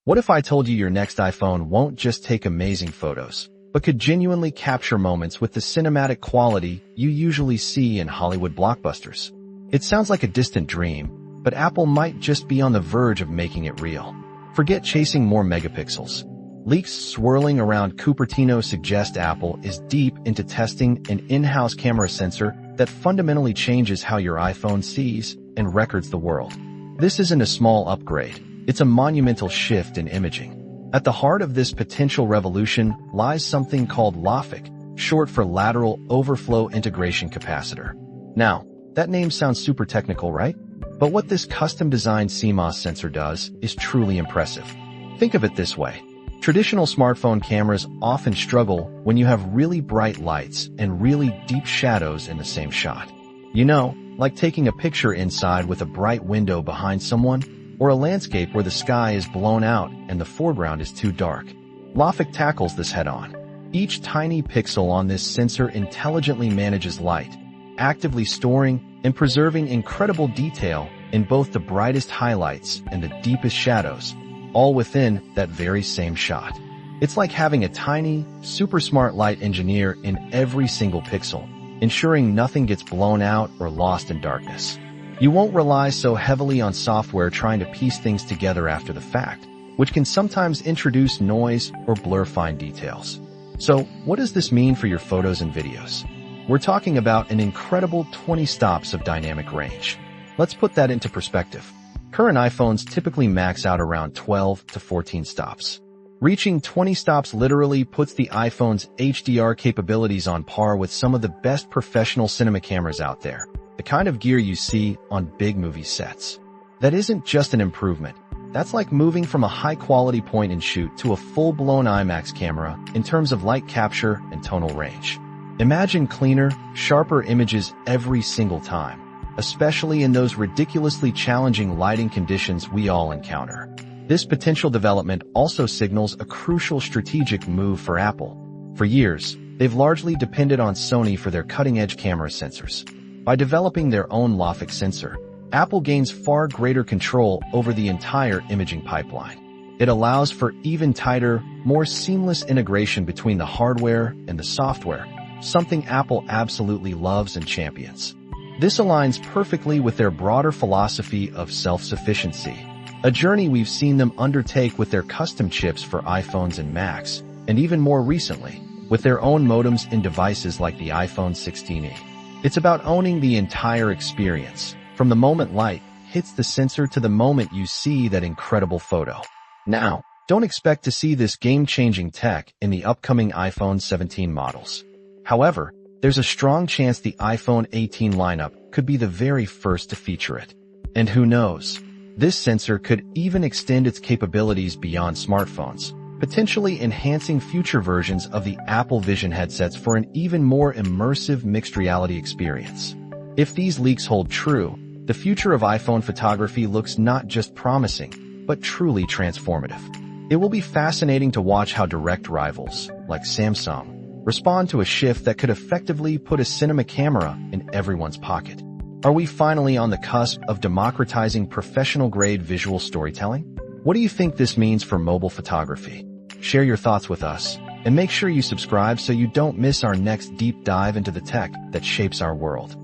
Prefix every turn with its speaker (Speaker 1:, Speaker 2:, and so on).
Speaker 1: What if I told you your next iPhone won't just take amazing photos, but could genuinely capture moments with the cinematic quality you usually see in Hollywood blockbusters? It sounds like a distant dream, but Apple might just be on the verge of making it real. Forget chasing more megapixels. Leaks swirling around Cupertino suggest Apple is deep into testing an in-house camera sensor that fundamentally changes how your iPhone sees and records the world. This isn't a small upgrade. It's a monumental shift in imaging. At the heart of this potential revolution lies something called LOFIC, short for Lateral Overflow Integration Capacitor. Now, that name sounds super technical, right? But what this custom-designed CMOS sensor does is truly impressive. Think of it this way. Traditional smartphone cameras often struggle when you have really bright lights and really deep shadows in the same shot. You know, like taking a picture inside with a bright window behind someone, or a landscape where the sky is blown out and the foreground is too dark. LOFIC tackles this head-on. Each tiny pixel on this sensor intelligently manages light, actively storing and preserving incredible detail in both the brightest highlights and the deepest shadows, all within that very same shot. It's like having a tiny, super smart light engineer in every single pixel, ensuring nothing gets blown out or lost in darkness. You won't rely so heavily on software trying to piece things together after the fact, which can sometimes introduce noise or blur fine details. So, what does this mean for your photos and videos? We're talking about an incredible 20 stops of dynamic range. Let's put that into perspective. Current iPhones typically max out around 12 to 14 stops. Reaching 20 stops literally puts the iPhone's HDR capabilities on par with some of the best professional cinema cameras out there. The kind of gear you see on big movie sets. That isn't just an improvement. That's like moving from a high-quality point-and-shoot to a full-blown IMAX camera in terms of light capture and tonal range. Imagine cleaner, sharper images every single time, especially in those ridiculously challenging lighting conditions we all encounter. This potential development also signals a crucial strategic move for Apple. For years, they've largely depended on Sony for their cutting-edge camera sensors. By developing their own LOFIC sensor, Apple gains far greater control over the entire imaging pipeline. It allows for even tighter, more seamless integration between the hardware and the software, something Apple absolutely loves and champions. This aligns perfectly with their broader philosophy of self-sufficiency, a journey we've seen them undertake with their custom chips for iPhones and Macs, and even more recently, with their own modems in devices like the iPhone 16e. It's about owning the entire experience, from the moment light hits the sensor to the moment you see that incredible photo. Now, don't expect to see this game-changing tech in the upcoming iPhone 17 models. However, there's a strong chance the iPhone 18 lineup could be the very first to feature it. And who knows? This sensor could even extend its capabilities beyond smartphones, potentially enhancing future versions of the Apple Vision headsets for an even more immersive mixed reality experience. If these leaks hold true, the future of iPhone photography looks not just promising, but truly transformative. It will be fascinating to watch how direct rivals, like Samsung, respond to a shift that could effectively put a cinema camera in everyone's pocket. Are we finally on the cusp of democratizing professional-grade visual storytelling? What do you think this means for mobile photography? Share your thoughts with us, and make sure you subscribe so you don't miss our next deep dive into the tech that shapes our world.